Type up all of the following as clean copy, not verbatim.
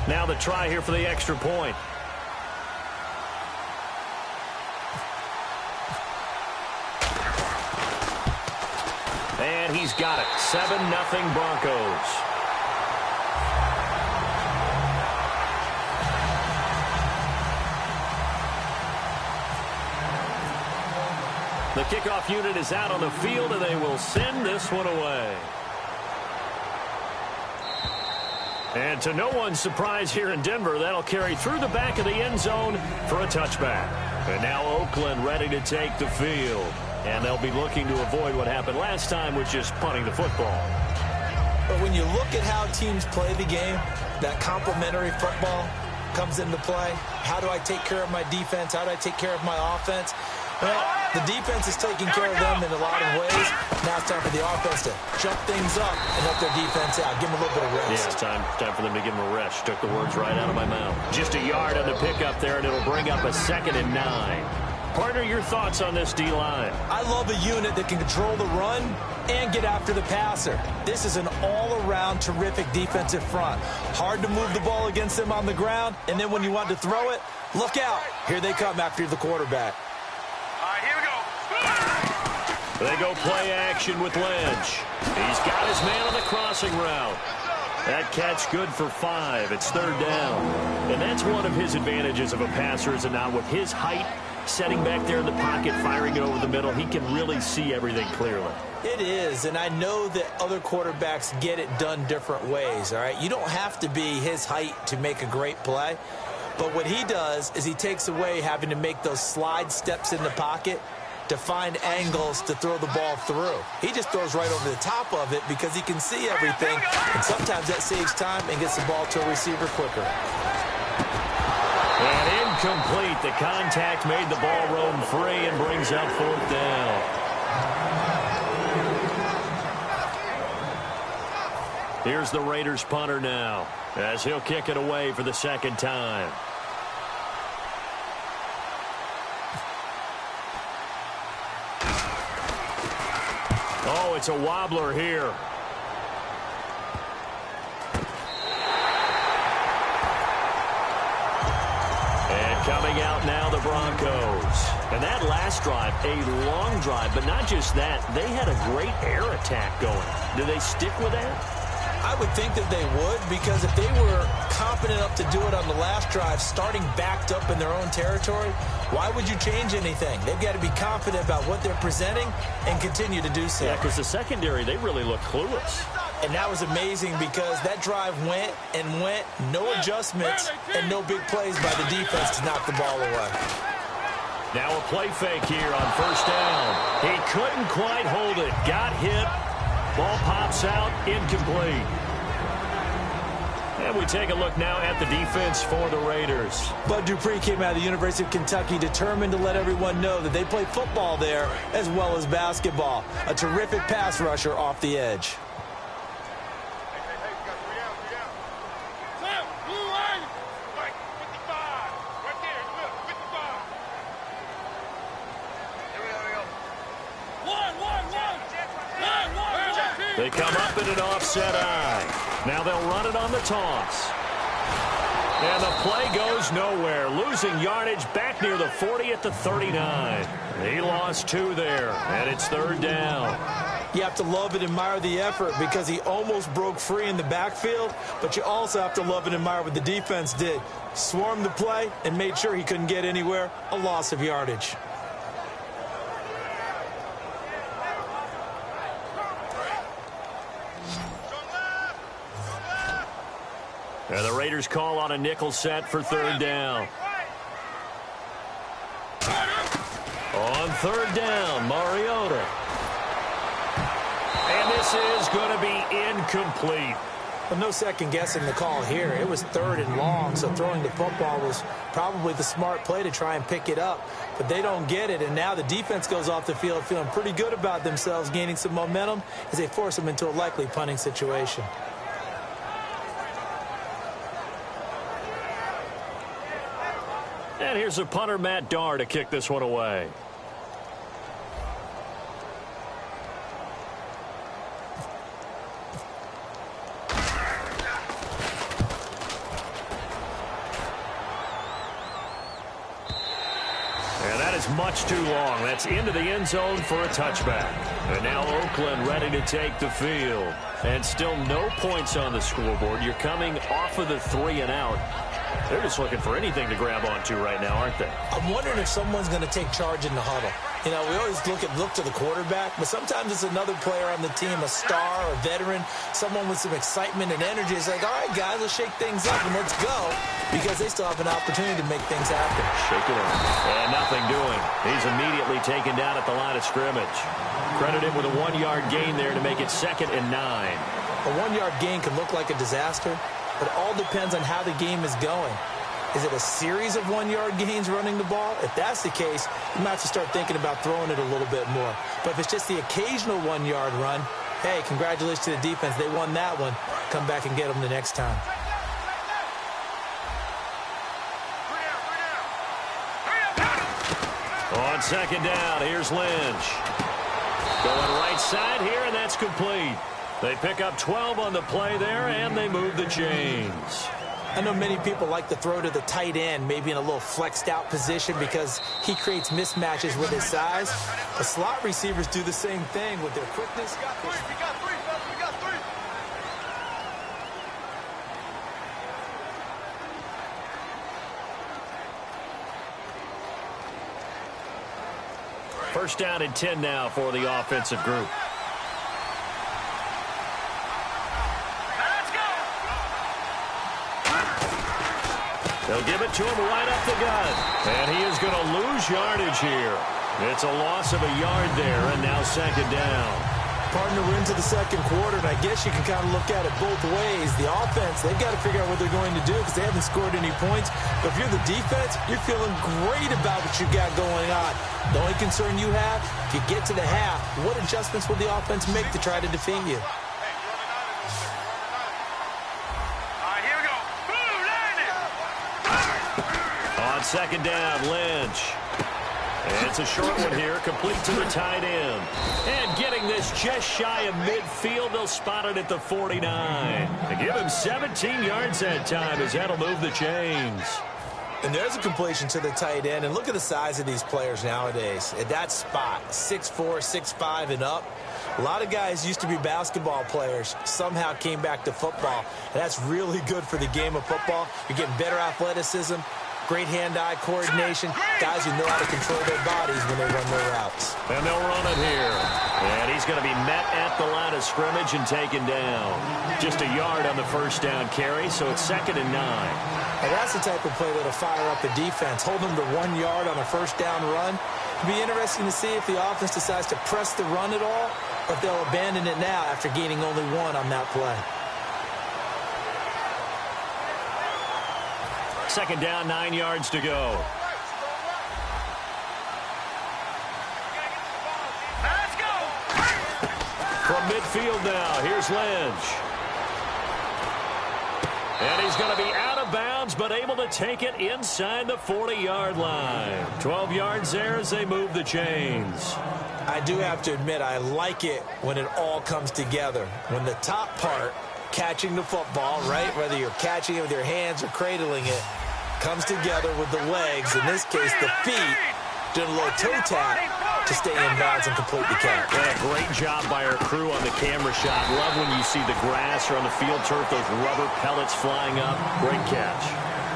Now the try here for the extra point. And he's got it. 7-0 Broncos. The kickoff unit is out on the field, and they will send this one away. And to no one's surprise here in Denver, that'll carry through the back of the end zone for a touchback. And now Oakland ready to take the field. And they'll be looking to avoid what happened last time, which is punting the football. But when you look at how teams play the game, that complementary football comes into play. How do I take care of my defense? How do I take care of my offense? Well, the defense is taking care of them in a lot of ways. Now it's time for the offense to jump things up and help their defense out. Give them a little bit of rest. Yeah, it's time for them to give them a rest. Took the words right out of my mouth. Just a yard on the pickup there, and it'll bring up a 2nd and 9. Partner, your thoughts on this D-line? I love a unit that can control the run and get after the passer. This is an all-around terrific defensive front. Hard to move the ball against them on the ground, and then when you want to throw it, look out. Here they come after the quarterback. They go play action with Lynch. He's got his man on the crossing route. That catch good for 5. It's 3rd down. And that's one of his advantages of a passer, is it not? With his height, setting back there in the pocket, firing it over the middle, he can really see everything clearly. It is, and I know that other quarterbacks get it done different ways, all right? You don't have to be his height to make a great play. But what he does is he takes away having to make those slide steps in the pocket to find angles to throw the ball through. He just throws right over the top of it because he can see everything, and sometimes that saves time and gets the ball to a receiver quicker. And incomplete. The contact made the ball roam free and brings up 4th down. Here's the Raiders punter now, as he'll kick it away for the 2nd time. Oh, it's a wobbler here. And coming out now, the Broncos. And that last drive, a long drive, but not just that. They had a great air attack going. Do they stick with that? I would think that they would, because if they were confident enough to do it on the last drive, starting backed up in their own territory, why would you change anything? They've got to be confident about what they're presenting and continue to do so. Yeah, because the secondary, they really look clueless. And that was amazing because that drive went and went, no adjustments and no big plays by the defense to knock the ball away. Now a play fake here on 1st down. He couldn't quite hold it. Got hit. Ball pops out, incomplete. And we take a look now at the defense for the Raiders. Bud Dupree came out of the University of Kentucky determined to let everyone know that they play football there as well as basketball. A terrific pass rusher off the edge. They come up in an offset eye. Now they'll run it on the toss. And the play goes nowhere. Losing yardage back near the 40 at the 39. He lost 2 there, and it's 3rd down. You have to love and admire the effort because he almost broke free in the backfield, but you also have to love and admire what the defense did. Swarmed the play and made sure he couldn't get anywhere. A loss of yardage. And the Raiders call on a nickel set for 3rd down. On 3rd down, Mariota. And this is going to be incomplete. Well, no second guessing the call here. It was 3rd and long, so throwing the football was probably the smart play to try and pick it up. But they don't get it, and now the defense goes off the field feeling pretty good about themselves, gaining some momentum as they force them into a likely punting situation. And here's a punter, Matt Darr, to kick this one away. is much too long. That's into the end zone for a touchback. And now Oakland ready to take the field. And still no points on the scoreboard. You're coming off of the 3 and out. They're just looking for anything to grab onto right now, aren't they? I'm wondering if someone's going to take charge in the huddle. You know, we always look to the quarterback, but sometimes it's another player on the team, a star, a veteran, someone with some excitement and energy. It's like, all right, guys, let's shake things up and let's go, because they still have an opportunity to make things happen. Shake it up. And nothing doing. He's immediately taken down at the line of scrimmage. Credited with a 1-yard gain there to make it 2nd and 9. A 1-yard gain can look like a disaster, but it all depends on how the game is going. Is it a series of 1-yard gains running the ball? If that's the case, you might have to start thinking about throwing it a little bit more. But if it's just the occasional 1-yard run, hey, congratulations to the defense. They won that one. Come back and get them the next time. On 2nd down, here's Lynch. Going right side here, and that's complete. They pick up 12 on the play there, and they move the chains. I know many people like to throw to the tight end, maybe in a little flexed out position because he creates mismatches with his size. The slot receivers do the same thing with their quickness. We got three. First down and 10 now for the offensive group. They'll give it to him right up the gut. And he is going to lose yardage here. It's a loss of a yard there, and now 2nd down. Partner, we're into the 2nd quarter, and I guess you can kind of look at it both ways. The offense, they've got to figure out what they're going to do because they haven't scored any points. But if you're the defense, you're feeling great about what you got going on. The only concern you have, if you get to the half, what adjustments will the offense make to try to defeat you? On 2nd down, Lynch. And it's a short one here, complete to the tight end. And getting this just shy of midfield, they'll spot it at the 49. They give him 17 yards that time as that'll move the chains. And there's a completion to the tight end. And look at the size of these players nowadays. At that spot, 6'4", 6'5", and up. A lot of guys used to be basketball players, somehow came back to football. And that's really good for the game of football. You're getting better athleticism, great hand-eye coordination, guys who know how to control their bodies when they run their routes. And they'll run it here. And he's going to be met at the line of scrimmage and taken down. Just a yard on the first down carry, so it's 2nd and 9. And that's the type of play that'll fire up the defense. Hold them to 1 yard on a first down run. It'll be interesting to see if the offense decides to press the run at all, or if they'll abandon it now after gaining only 1 on that play. 2nd down, 9 yards to go. Let's go! From midfield now, here's Lynch. And he's going to be out of bounds, but able to take it inside the 40-yard line. 12 yards there as they move the chains. I do have to admit, I like it when it all comes together. When the top part, catching the football, right, whether you're catching it with your hands or cradling it, comes together with the legs, in this case the feet, doing a little toe tap to stay in bounds and complete the catch. Yeah, great job by our crew on the camera shot. Love when you see the grass or on the field turf, those rubber pellets flying up. Great catch.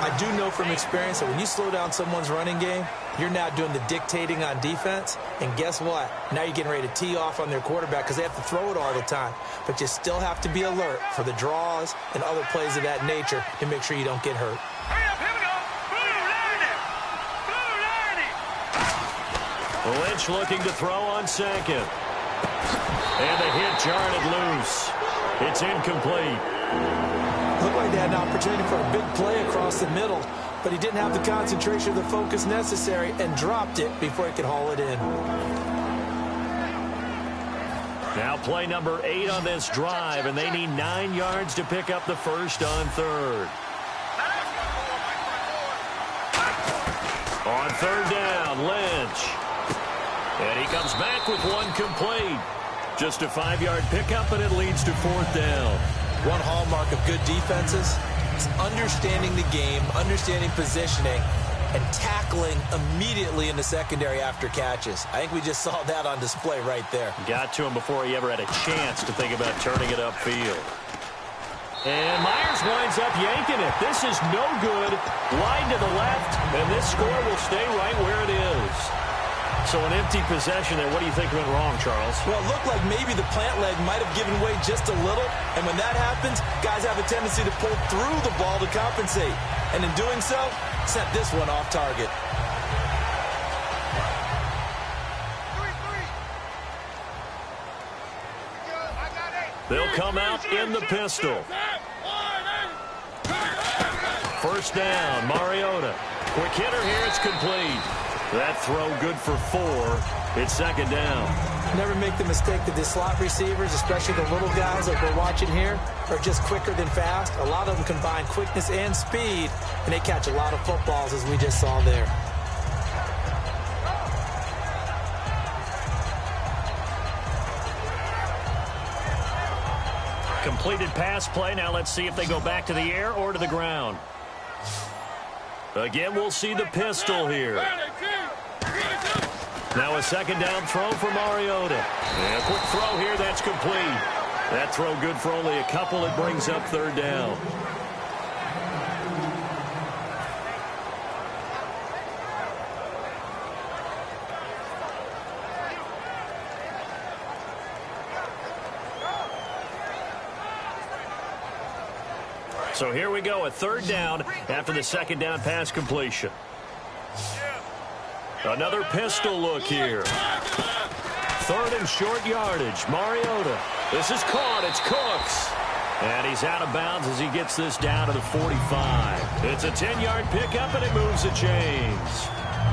I do know from experience that when you slow down someone's running game, you're now doing the dictating on defense, and guess what? Now you're getting ready to tee off on their quarterback because they have to throw it all the time. But you still have to be alert for the draws and other plays of that nature to make sure you don't get hurt. Lynch looking to throw on 2nd. And the hit jarred it loose. It's incomplete. Looked like they had an opportunity for a big play across the middle, but he didn't have the concentration or the focus necessary and dropped it before he could haul it in. Now play number 8 on this drive, and they need 9 yards to pick up the first on 3rd. On 3rd down, Lynch. And he comes back with 1 complete. Just a 5-yard pickup, and it leads to 4th down. One hallmark of good defenses is understanding the game, understanding positioning, and tackling immediately in the secondary after catches. I think we just saw that on display right there. Got to him before he ever had a chance to think about turning it upfield. And Myers winds up yanking it. This is no good. Wide to the left, and this score will stay right where it is. So an empty possession there. What do you think went wrong, Charles? Well, it looked like maybe the plant leg might have given way just a little. And when that happens, guys have a tendency to pull through the ball to compensate. And in doing so, sent this one off target. They'll come out in the pistol. First down, Mariota. Quick hitter here, it's complete. That throw good for 4. It's second down. Never make the mistake that the slot receivers, especially the little guys like we're watching here, are just quicker than fast. A lot of them combine quickness and speed, and they catch a lot of footballs, as we just saw there. Completed pass play. Now let's see if they go back to the air or to the ground. Again, we'll see the pistol here. Now a second down throw for Mariota. And a quick throw here, that's complete. That throw good for only a couple. It brings up third down. So here we go, a third down after the second down pass completion. Another pistol look here. Third and short yardage. Mariota. This is caught. It's Cooks. And he's out of bounds as he gets this down to the 45. It's a 10-yard pickup, and it moves the chains.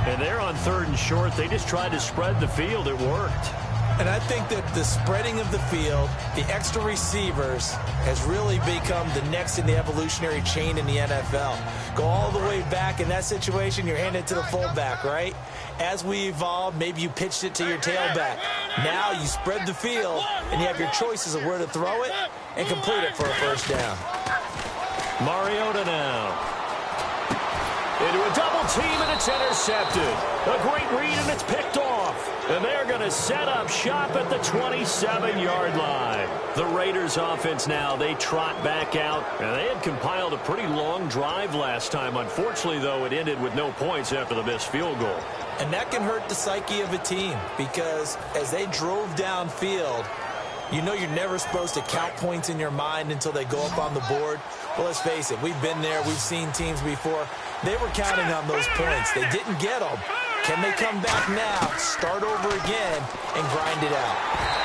And they're on third and short. They just tried to spread the field. It worked. And I think that the spreading of the field, the extra receivers, has really become the next in the evolutionary chain in the NFL. Go all the way back in that situation, you're handed it to the fullback, right? As we evolve, maybe you pitched it to your tailback. Now you spread the field, and you have your choices of where to throw it and complete it for a first down. Mariota now. Into a double team, and it's intercepted. A great read, and it's picked off. And they're going to set up shop at the 27-yard line. The Raiders offense now, they trot back out. And they had compiled a pretty long drive last time. Unfortunately, though, it ended with no points after the missed field goal. And that can hurt the psyche of a team because as they drove downfield, you know you're never supposed to count points in your mind until they go up on the board. Well, let's face it, we've been there. We've seen teams before. They were counting on those points. They didn't get them. Can they come back now, start over again, and grind it out?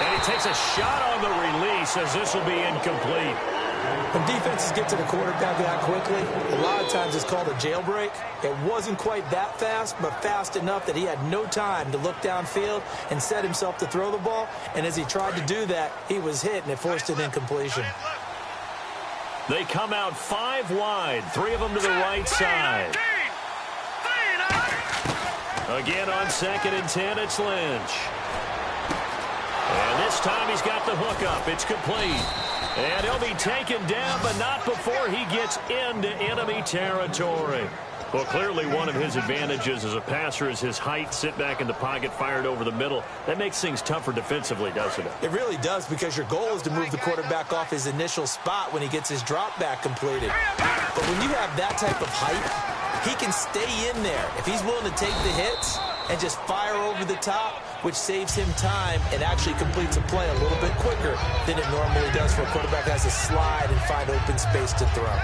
And he takes a shot on the release as this will be incomplete. When defenses get to the quarterback that quickly, a lot of times it's called a jailbreak. It wasn't quite that fast, but fast enough that he had no time to look downfield and set himself to throw the ball. And as he tried to do that, he was hit, and it forced an incompletion. They come out 5 wide, 3 of them to the right side. Again on 2nd and 10, it's Lynch. And this time he's got the hook up. It's complete. And he'll be taken down, but not before he gets into enemy territory. Well, clearly one of his advantages as a passer is his height. Sit back in the pocket, fired over the middle. That makes things tougher defensively, doesn't it? It really does, because your goal is to move the quarterback off his initial spot when he gets his drop back completed. But when you have that type of height, he can stay in there if he's willing to take the hits and just fire over the top, which saves him time and actually completes a play a little bit quicker than it normally does for a quarterback that has to slide and find open space to throw.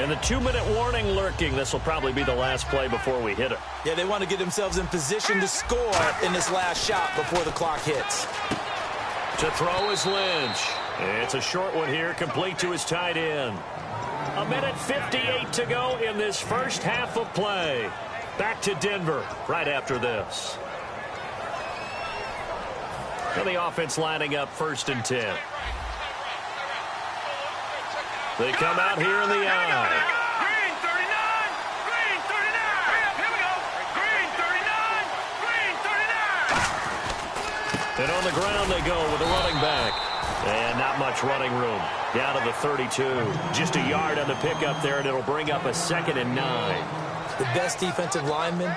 And the 2-minute warning lurking. This will probably be the last play before we hit it. Yeah, they want to get themselves in position to score in this last shot before the clock hits. To throw is Lynch. It's a short one here, complete to his tight end. 1:58 to go in this first half of play. Back to Denver right after this. And the offense lining up 1st and 10. They come out here in the eye. Green 39, green 39. Here we go. Green 39, green 39. And on the ground they go with the running back. And not much running room. Down to the 32. Just a yard on the pickup there, and it'll bring up a 2nd and 9. The best defensive linemen,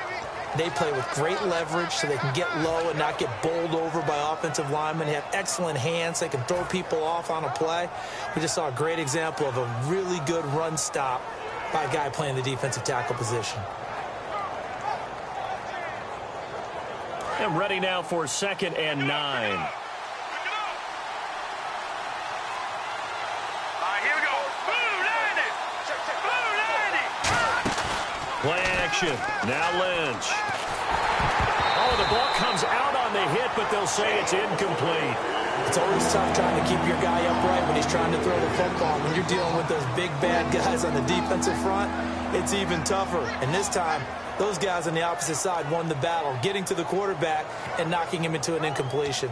they play with great leverage so they can get low and not get bowled over by offensive linemen. They have excellent hands. They can throw people off on a play. We just saw a great example of a really good run stop by a guy playing the defensive tackle position. And ready now for 2nd and 9. Play action. Now Lynch. Oh, the ball comes out on the hit, but they'll say it's incomplete. It's always tough trying to keep your guy upright when he's trying to throw the football. When you're dealing with those big, bad guys on the defensive front, it's even tougher. And this time, those guys on the opposite side won the battle, getting to the quarterback and knocking him into an incompletion.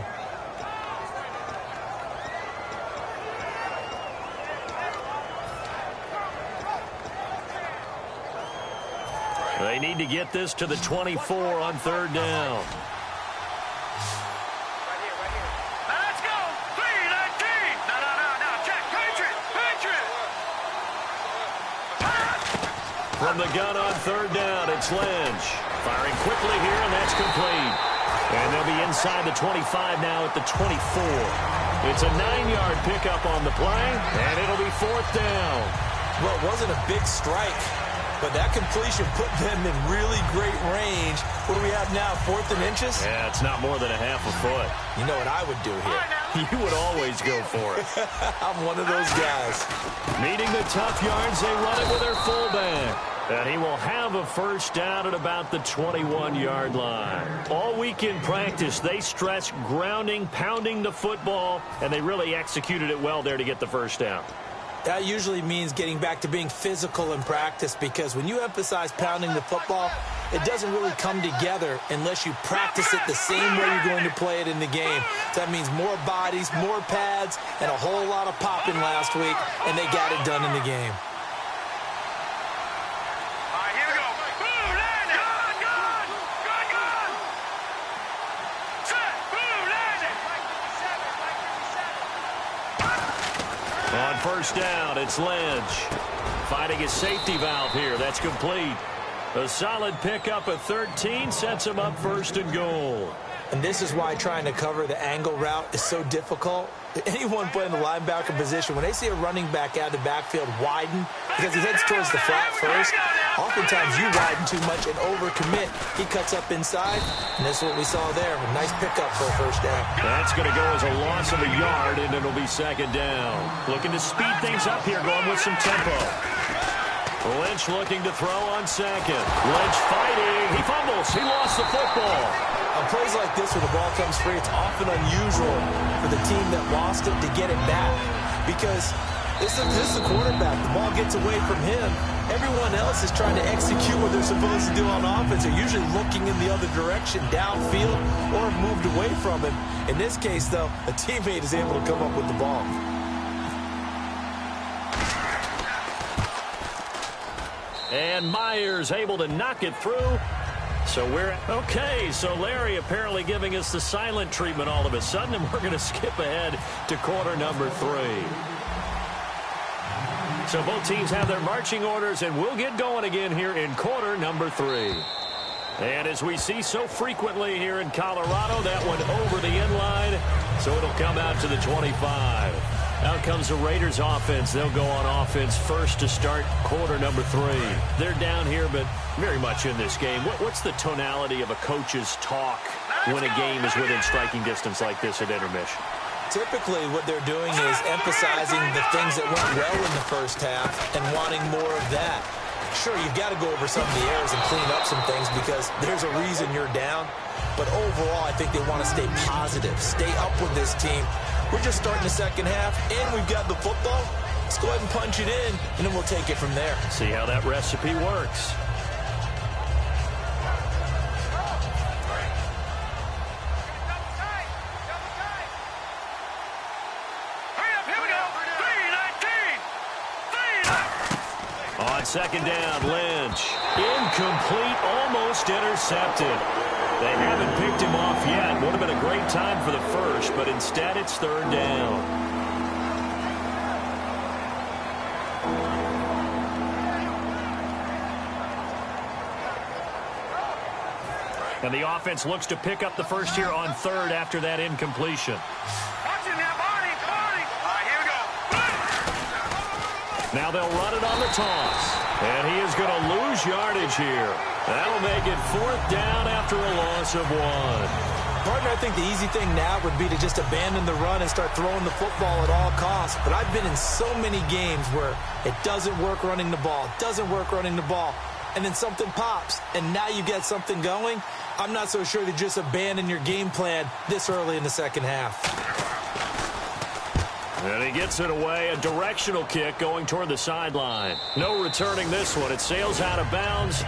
They need to get this to the 24 on 3rd down. Let's go. 3-19. No. Check. Patriot. From the gun on 3rd down, it's Lynch. Firing quickly here, and that's complete. And they'll be inside the 25 now at the 24. It's a 9-yard pickup on the play, and it'll be 4th down. Well, it wasn't a big strike, but that completion put them in really great range. What do we have now, 4th and inches? Yeah, it's not more than a half a foot. You know what I would do here? You would always go for it. I'm one of those guys. Needing the tough yards, they run it with their fullback. And he will have a 1st down at about the 21-yard line. All week in practice, they stress grounding, pounding the football, and they really executed it well there to get the 1st down. That usually means getting back to being physical in practice, because when you emphasize pounding the football, it doesn't really come together unless you practice it the same way you're going to play it in the game. So that means more bodies, more pads, and a whole lot of popping last week, and they got it done in the game. All right, here we go. Boom, landing. Gun. Set. Boom, landing. On 1st down, it's Lynch. Finding his safety valve here. That's complete. A solid pickup at 13 sets him up 1st and goal. And this is why trying to cover the angle route is so difficult. Anyone playing the linebacker position, when they see a running back out of the backfield widen because he heads towards the flat first, oftentimes you widen too much and overcommit. He cuts up inside, and this is what we saw there. A nice pickup for a 1st down. That's going to go as a loss of a yard, and it'll be 2nd down. Looking to speed things up here, going with some tempo. Lynch looking to throw on 2nd. Lynch fighting. He fumbles. He lost the football. On plays like this, where the ball comes free, it's often unusual for the team that lost it to get it back, because this is the quarterback. The ball gets away from him. Everyone else is trying to execute what they're supposed to do on offense. They're usually looking in the other direction, downfield, or moved away from him. In this case, though, a teammate is able to come up with the ball. And Myers able to knock it through. So we're okay. So Larry apparently giving us the silent treatment all of a sudden, and we're going to skip ahead to quarter number 3. So both teams have their marching orders, and we'll get going again here in quarter number 3. And as we see so frequently here in Colorado, that one over the end line, so it'll come out to the 25. Out comes the Raiders offense. They'll go on offense first to start quarter number 3. They're down here, but very much in this game. What's the tonality of a coach's talk when a game is within striking distance like this at intermission? Typically, what they're doing is emphasizing the things that went well in the 1st half and wanting more of that. Sure, you've got to go over some of the errors and clean up some things because there's a reason you're down. But overall, I think they want to stay positive, stay up with this team. We're just starting the 2nd half, and we've got the football. Let's go ahead and punch it in, and then we'll take it from there. See how that recipe works. On 2nd down, Lynch. Incomplete, almost intercepted. They haven't picked him off yet. Would have been a great time for the 1st, but instead it's 3rd down. And the offense looks to pick up the first here on third after that incompletion. Watch him now, Barney. All right, here we go. Now they'll run it on the toss. And he is going to lose yardage here. That'll make it 4th down after a loss of 1. Partner, I think the easy thing now would be to just abandon the run and start throwing the football at all costs. But I've been in so many games where it doesn't work running the ball, and then something pops, and now you get something going. I'm not so sure that just abandon your game plan this early in the second half. And he gets it away, a directional kick going toward the sideline. No returning this one. It sails out of bounds,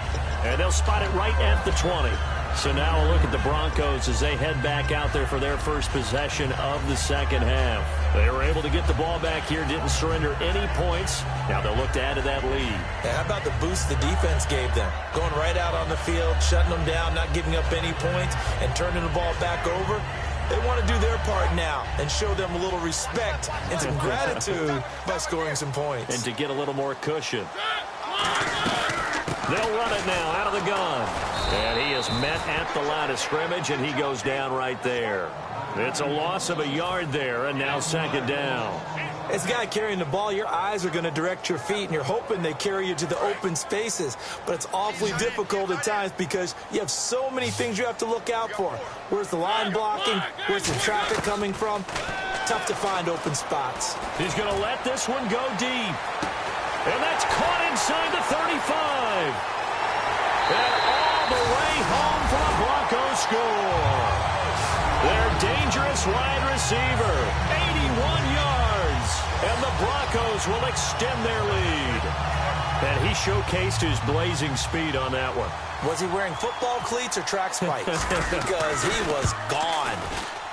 and they'll spot it right at the 20. So now a look at the Broncos as they head back out there for their first possession of the second half. They were able to get the ball back here, didn't surrender any points. Now they'll look to add to that lead. Yeah, how about the boost the defense gave them? Going right out on the field, shutting them down, not giving up any points, and turning the ball back over. They want to do their part now and show them a little respect and some gratitude by scoring some points. And to get a little more cushion. They'll run it now out of the gun. And he is met at the line of scrimmage, and he goes down right there. It's a loss of a yard there, and now 2nd down. As a guy carrying the ball, your eyes are going to direct your feet, and you're hoping they carry you to the open spaces. But it's awfully difficult at times because you have so many things you have to look out for. Where's the line blocking? Where's the traffic coming from? Tough to find open spots. He's going to let this one go deep. And that's caught inside the 35. And all the way home for a Broncos score. Their dangerous wide receiver, 81 yards. And the Broncos will extend their lead. And he showcased his blazing speed on that one. Was he wearing football cleats or track spikes? Because he was gone.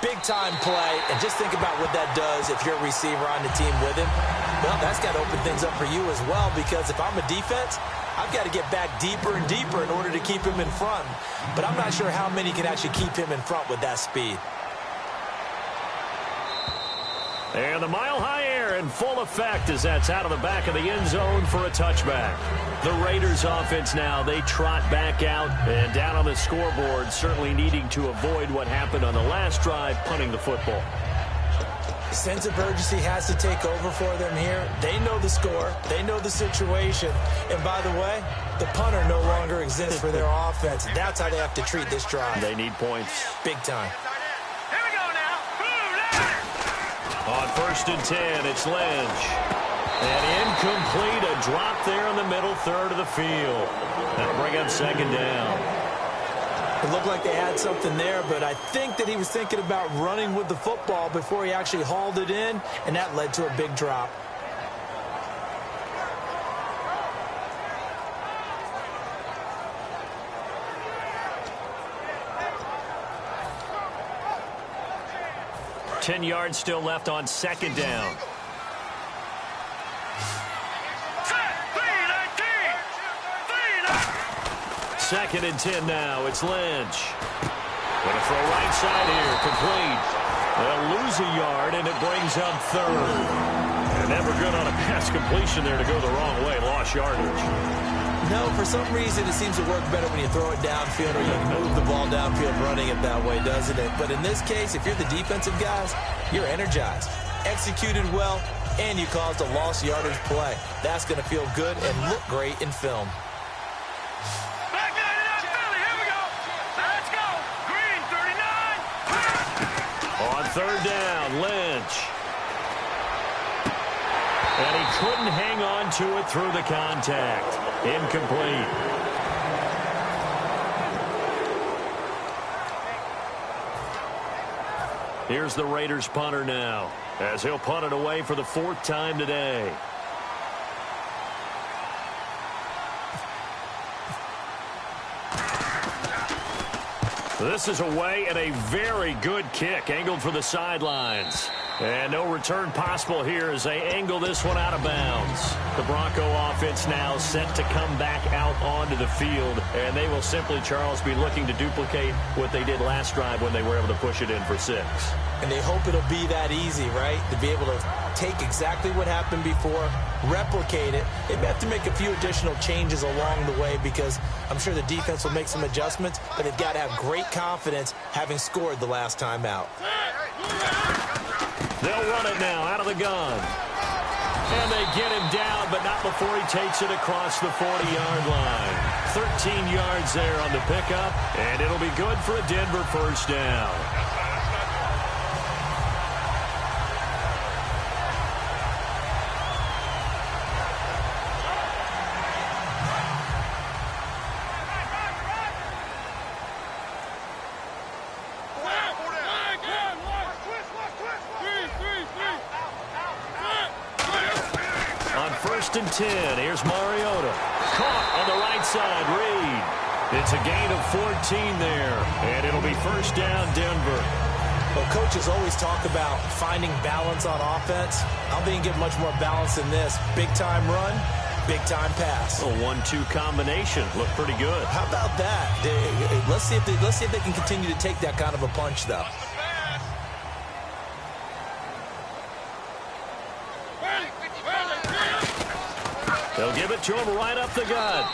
Big-time play, and just think about what that does if you're a receiver on the team with him. Well, that's got to open things up for you as well, because if I'm a defense, I've got to get back deeper and deeper in order to keep him in front. But I'm not sure how many can actually keep him in front with that speed. And the mile-high air in full effect as that's out of the back of the end zone for a touchback. The Raiders offense now, they trot back out and down on the scoreboard, certainly needing to avoid what happened on the last drive, punting the football. Sense of urgency has to take over for them here. They know the score. They know the situation. And by the way, the punter no longer exists for their offense. That's how they have to treat this drive. They need points. Big time. Here we go now. On 1st and 10, it's Lynch. And incomplete, a drop there in the middle third of the field. That'll bring up 2nd down. It looked like they had something there, but I think that he was thinking about running with the football before he actually hauled it in, and that led to a big drop. Ten yards still left on 2nd down. Second and 10 now. It's Lynch. Going to throw right side here. Complete. They'll lose a yard, and it brings up 3rd. And never good on a pass completion there to go the wrong way. Lost yardage. No, for some reason, it seems to work better when you throw it downfield or you move the ball downfield running it that way, doesn't it? But in this case, if you're the defensive guys, you're energized, executed well, and you caused a lost yardage play. That's going to feel good and look great in film. On 3rd down, Lynch. And he couldn't hang on to it through the contact. Incomplete. Here's the Raiders punter now, as he'll punt it away for the 4th time today. This is away, and a very good kick angled for the sidelines. And no return possible here as they angle this one out of bounds. The Bronco offense now set to come back out onto the field, and they will simply, Charles, be looking to duplicate what they did last drive when they were able to push it in for 6. And they hope it'll be that easy, right? To be able to take exactly what happened before, replicate it. They may have to make a few additional changes along the way because I'm sure the defense will make some adjustments, but they've got to have great confidence having scored the last time out. They'll run it now out of the gun. And they get him down, but not before he takes it across the 40-yard line. 13 yards there on the pickup, and it'll be good for a Denver first down. And 10. Here's Mariota. Caught on the right side. Reed. It's a gain of 14 there. And it'll be first down, Denver. Well, coaches always talk about finding balance on offense. I don't think you get much more balance than this. Big-time run, big-time pass. A 1-2 combination. Looked pretty good. How about that? Let's see if they can continue to take that kind of a punch, though. They'll give it to him right up the gut.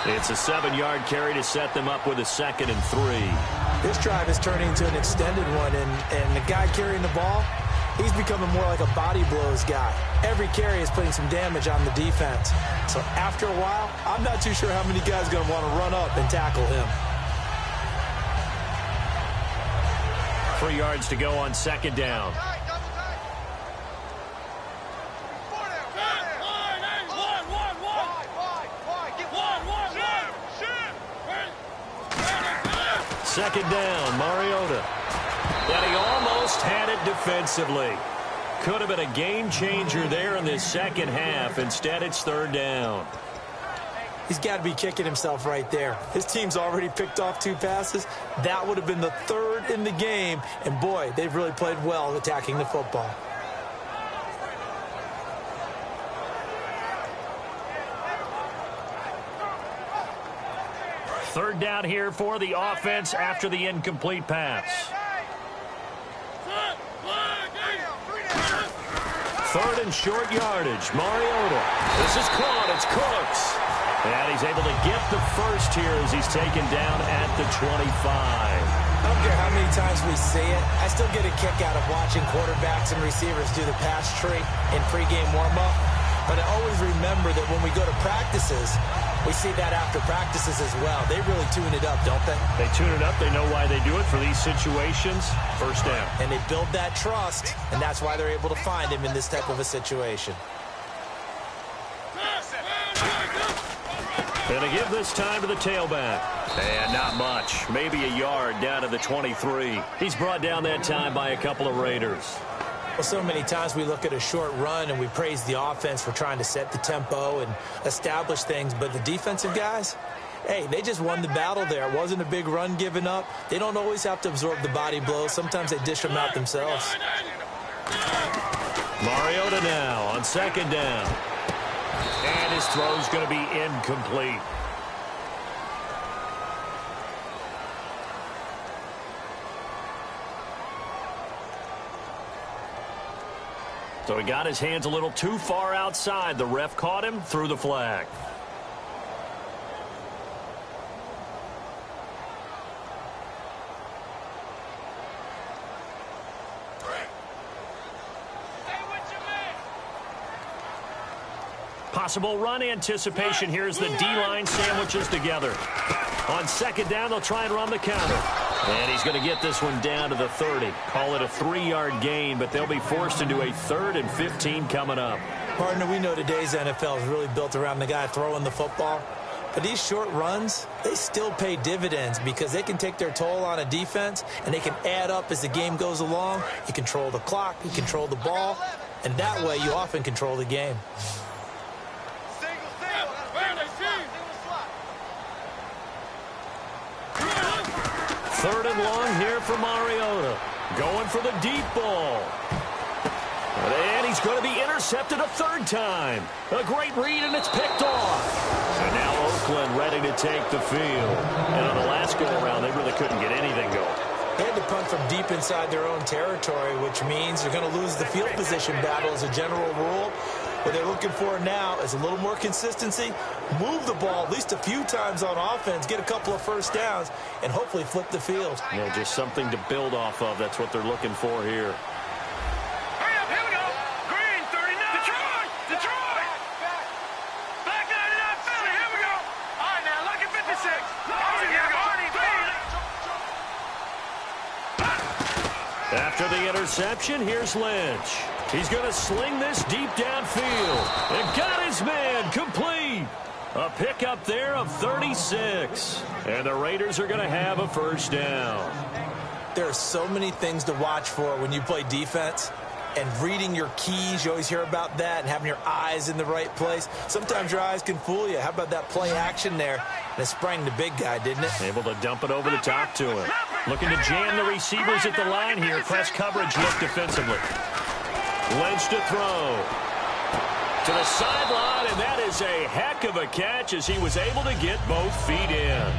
It's a 7-yard carry to set them up with a 2nd and 3. This drive is turning into an extended one, and the guy carrying the ball, he's becoming more like a body blows guy. Every carry is putting some damage on the defense. So after a while, I'm not too sure how many guys are going to want to run up and tackle him. 3 yards to go on 2nd down. Second down, Mariota. And he almost had it defensively. Could have been a game changer there in this second half. Instead, it's 3rd down. He's got to be kicking himself right there. His team's already picked off 2 passes. That would have been the 3rd in the game. And, boy, they've really played well attacking the football. Third down here for the offense after the incomplete pass. 3rd and short yardage. Mariota. This is caught. It's Cooks. And he's able to get the first here as he's taken down at the 25. I don't care how many times we see it. I still get a kick out of watching quarterbacks and receivers do the pass tree in pregame warm-up. But I always remember that when we go to practices, we see that after practices as well. They really tune it up, don't they? They tune it up. They know why they do it for these situations. First down. And they build that trust, and that's why they're able to find him in this type of a situation. And they give this time to the tailback. And not much. Maybe a yard down to the 23. He's brought down that time by a couple of Raiders. Well, so many times we look at a short run and we praise the offense for trying to set the tempo and establish things, but the defensive guys, hey, they just won the battle there. It wasn't a big run given up. They don't always have to absorb the body blows. Sometimes they dish them out themselves. Mariota now on 2nd down. And his throw's going to be incomplete. So he got his hands a little too far outside. The ref caught him, threw the flag. Possible run anticipation. Here's the D-line sandwiches together. On 2nd down, they'll try and run the counter. And he's going to get this one down to the 30. Call it a 3-yard gain, but they'll be forced into a 3rd and 15 coming up. Partner, we know today's NFL is really built around the guy throwing the football. But these short runs, they still pay dividends because they can take their toll on a defense, and they can add up as the game goes along. You control the clock, you control the ball, and that way you often control the game. Third and long here for Mariota. Going for the deep ball. he's going to be intercepted a third time. A great read, and it's picked off. And now Oakland ready to take the field. And on the last go-around, they really couldn't get anything going. They had to punt from deep inside their own territory, which means they're going to lose the field position battle as a general rule. What they're looking for now is a little more consistency, move the ball at least a few times on offense, get a couple of first downs, and hopefully flip the field. Yeah, just something to build off of. That's what they're looking for here. Hurry up, here we go. Green, 39. Detroit. Black 99, Philly, here we go. All right, now, lucky 56. Here we go. After the interception, here's Lynch. He's going to sling this deep downfield. And got his man complete. A pickup there of 36. And the Raiders are going to have a first down. There are so many things to watch for when you play defense. And reading your keys, you always hear about that, and having your eyes in the right place. Sometimes your eyes can fool you. How about that play action there? And it sprang the big guy, didn't it? Able to dump it over the top to him. Looking to jam the receivers at the line here. Press coverage look defensively. Lynch to throw. To the sideline, and that is a heck of a catch as he was able to get both feet in.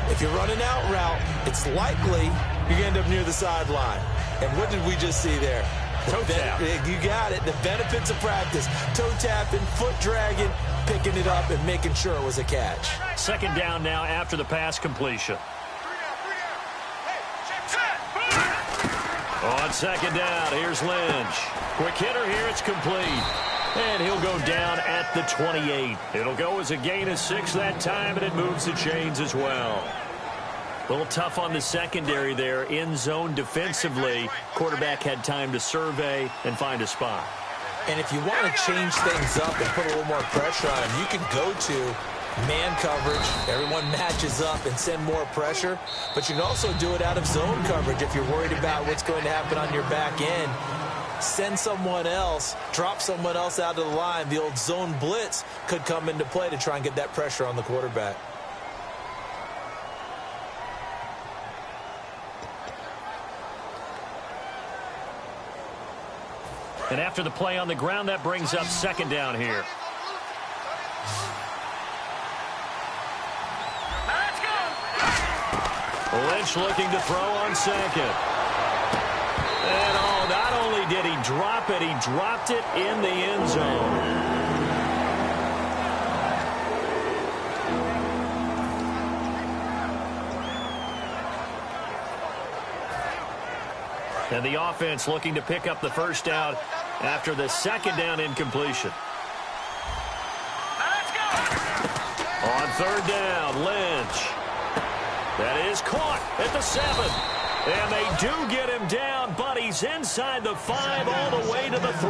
If you're running out route, it's likely you're going to end up near the sideline. And what did we just see there? Toe tap. You got it. The benefits of practice. Toe tapping, foot dragging, picking it up, and making sure it was a catch. Second down now after the pass completion. On second down, here's Lynch. Quick hitter here, it's complete. And he'll go down at the 28. It'll go as a gain of 6 that time, and it moves the chains as well. A little tough on the secondary there. In zone defensively. Quarterback had time to survey and find a spot. And if you want to change things up and put a little more pressure on him, you can go to man coverage. Everyone matches up and send more pressure. But you can also do it out of zone coverage if you're worried about what's going to happen on your back end. Send someone else, drop someone else out of the line. The old zone blitz could come into play to try and get that pressure on the quarterback. And after the play on the ground, that brings up second down here. Lynch looking to throw on second. And not only did he drop it, he dropped it in the end zone. And the offense looking to pick up the first down after the second down incompletion. On third down, Lynch. That is caught at the 7. And they do get him down, but he's inside the 5 all the way to the 3.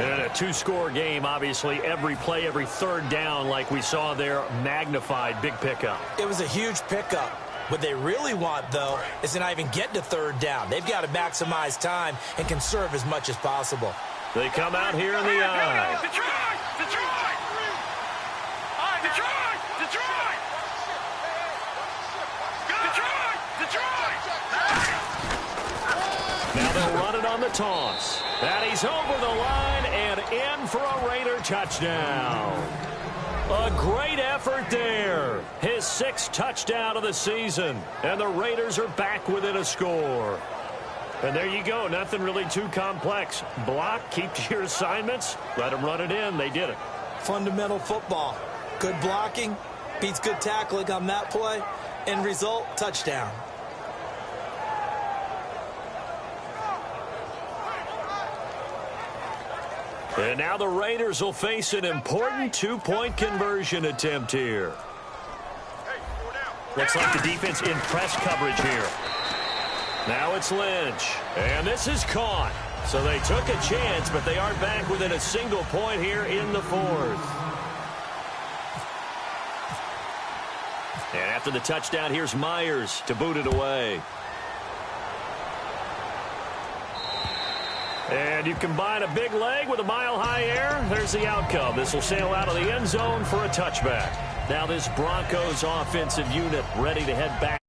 And a 2-score game, obviously, every play, every third down, like we saw there, magnified, big pickup. It was a huge pickup. What they really want, though, is to not even get to third down. They've got to maximize time and conserve as much as possible. They come out here in the eye. Detroit! Now they'll run it on the toss. And he's over the line and in for a Raider touchdown. A great effort there. His 6th touchdown of the season. And the Raiders are back within a score. And there you go. Nothing really too complex. Block, keep to your assignments, let them run it in. They did it. Fundamental football. Good blocking beats good tackling on that play. End result, touchdown. And now the Raiders will face an important 2-point conversion attempt here. Looks like the defense in press coverage here. Now it's Lynch. And this is caught. So they took a chance, but they are back within a single point here in the 4th. And after the touchdown, here's Myers to boot it away. And you combine a big leg with a mile-high air, there's the outcome. This will sail out of the end zone for a touchback. Now this Broncos offensive unit ready to head back.